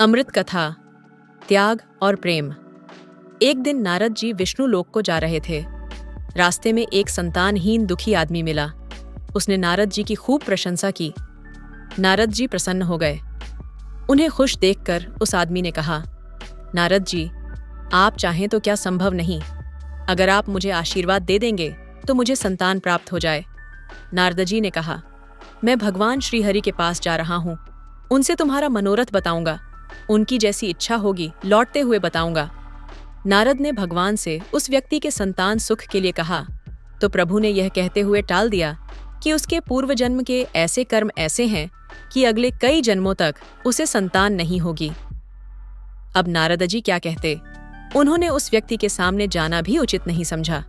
अमृत कथा, त्याग और प्रेम। एक दिन नारद जी विष्णु लोक को जा रहे थे। रास्ते में एक संतानहीन दुखी आदमी मिला। उसने नारद जी की खूब प्रशंसा की। नारद जी प्रसन्न हो गए। उन्हें खुश देखकर उस आदमी ने कहा, नारद जी, आप चाहें तो क्या संभव नहीं, अगर आप मुझे आशीर्वाद दे देंगे तो मुझे संतान प्राप्त हो जाए। नारद जी ने कहा, मैं भगवान श्रीहरि के पास जा रहा हूँ, उनसे तुम्हारा मनोरथ बताऊंगा, उनकी जैसी इच्छा होगी लौटते हुए बताऊंगा। नारद ने भगवान से उस व्यक्ति के संतान सुख के लिए कहा, तो प्रभु ने यह कहते हुए टाल दिया कि उसके पूर्व जन्म के ऐसे कर्म ऐसे हैं कि अगले कई जन्मों तक उसे संतान नहीं होगी। अब नारद जी क्या कहते। उन्होंने उस व्यक्ति के सामने जाना भी उचित नहीं समझा।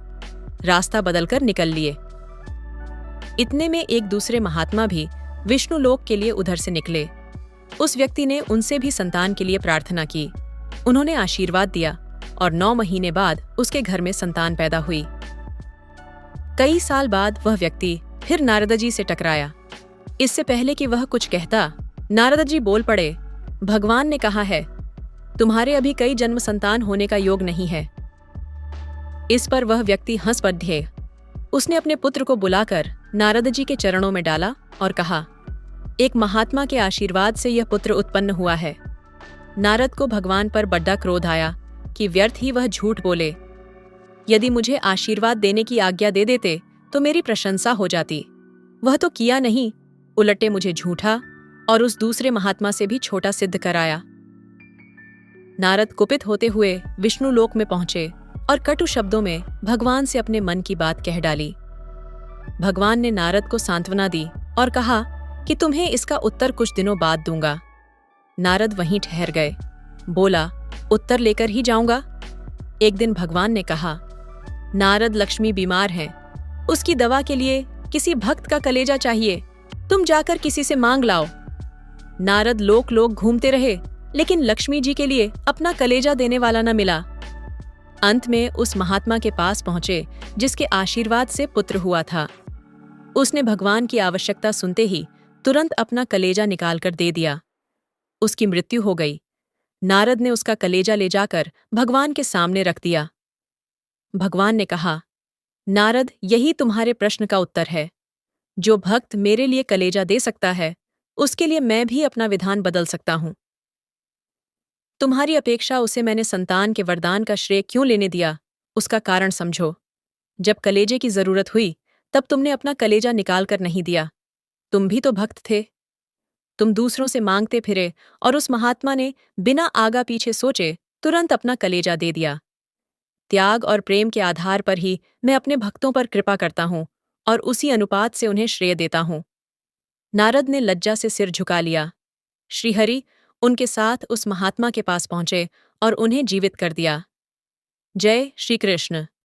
रास्ता बदलकर निकल लिए। इतने में एक दूसरे महात्मा भी विष्णु लोक के लिए उधर से निकले। उस व्यक्ति ने उनसे भी संतान के लिए प्रार्थना की। उन्होंने आशीर्वाद दिया और 9 महीने बाद उसके घर में संतान पैदा हुई। कई साल बाद वह व्यक्ति फिर नारद जी से टकराया। इससे पहले कि वह कुछ कहता, नारद जी बोल पड़े, भगवान ने कहा है, तुम्हारे अभी कई जन्म संतान होने का योग नहीं है। इस पर वह व्यक्ति हंस पड़े। उसने अपने पुत्र को बुलाकर नारद जी के चरणों में डाला और कहा, एक महात्मा के आशीर्वाद से यह पुत्र उत्पन्न हुआ है। नारद को भगवान पर बड़ा क्रोध आया कि व्यर्थ ही वह झूठ बोले। यदि मुझे आशीर्वाद देने की आज्ञा दे देते तो मेरी प्रशंसा हो जाती। वह तो किया नहीं, उलटे मुझे झूठा और उस दूसरे महात्मा से भी छोटा सिद्ध कराया। नारद कुपित होते हुए विष्णु लोक में पहुंचे और कटु शब्दों में भगवान से अपने मन की बात कह डाली। भगवान ने नारद को सांत्वना दी और कहा कि तुम्हें इसका उत्तर कुछ दिनों बाद दूंगा। नारद वहीं ठहर गए। बोला, उत्तर लेकर ही जाऊंगा। एक दिन भगवान ने कहा, नारद, लक्ष्मी बीमार हैं, उसकी दवा के लिए किसी भक्त का कलेजा चाहिए, तुम जाकर किसी से मांग लाओ। नारद लोक लोक घूमते रहे, लेकिन लक्ष्मी जी के लिए अपना कलेजा देने वाला न मिला। अंत में उस महात्मा के पास पहुंचे जिसके आशीर्वाद से पुत्र हुआ था। उसने भगवान की आवश्यकता सुनते ही तुरंत अपना कलेजा निकालकर दे दिया। उसकी मृत्यु हो गई। नारद ने उसका कलेजा ले जाकर भगवान के सामने रख दिया। भगवान ने कहा, नारद, यही तुम्हारे प्रश्न का उत्तर है। जो भक्त मेरे लिए कलेजा दे सकता है, उसके लिए मैं भी अपना विधान बदल सकता हूं। तुम्हारी अपेक्षा उसे मैंने संतान के वरदान का श्रेय क्यों लेने दिया, उसका कारण समझो। जब कलेजे की जरूरत हुई तब तुमने अपना कलेजा निकाल कर नहीं दिया। तुम भी तो भक्त थे। तुम दूसरों से मांगते फिरे और उस महात्मा ने बिना आगा पीछे सोचे तुरंत अपना कलेजा दे दिया। त्याग और प्रेम के आधार पर ही मैं अपने भक्तों पर कृपा करता हूं और उसी अनुपात से उन्हें श्रेय देता हूं। नारद ने लज्जा से सिर झुका लिया। श्रीहरि उनके साथ उस महात्मा के पास पहुंचे और उन्हें जीवित कर दिया। जय श्री कृष्ण।